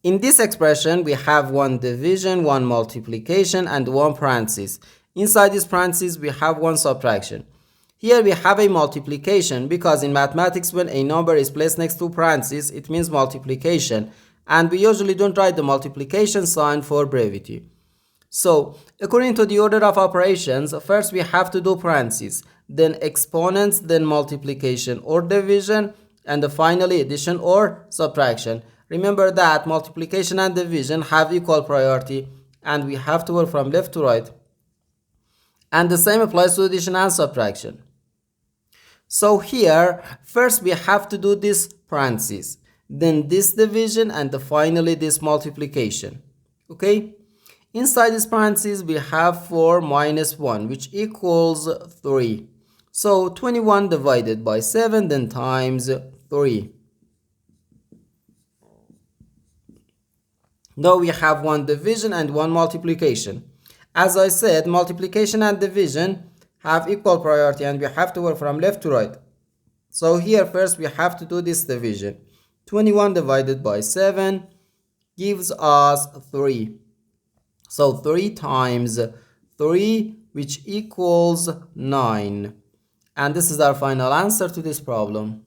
In this expression, we have one division, one multiplication, and one parenthesis. Inside this parenthesis, we have one subtraction. Here we have a multiplication because in mathematics, when a number is placed next to parentheses, it means multiplication. And we usually don't write the multiplication sign for brevity. So, according to the order of operations, first we have to do parentheses, then exponents, then multiplication or division, and finally addition or subtraction. Remember that multiplication and division have equal priority and we have to work from left to right. And the same applies to addition and subtraction. So here, first we have to do this parentheses, then this division, and finally this multiplication. Okay? Inside this parentheses, we have 4 minus 1, which equals 3. So 21 divided by 7, then times 3. Now we have one division and one multiplication. As I said, multiplication and division have equal priority and we have to work from left to right. So here first we have to do this division. 21 divided by 7 gives us 3. So 3 times 3, which equals 9. And this is our final answer to this problem.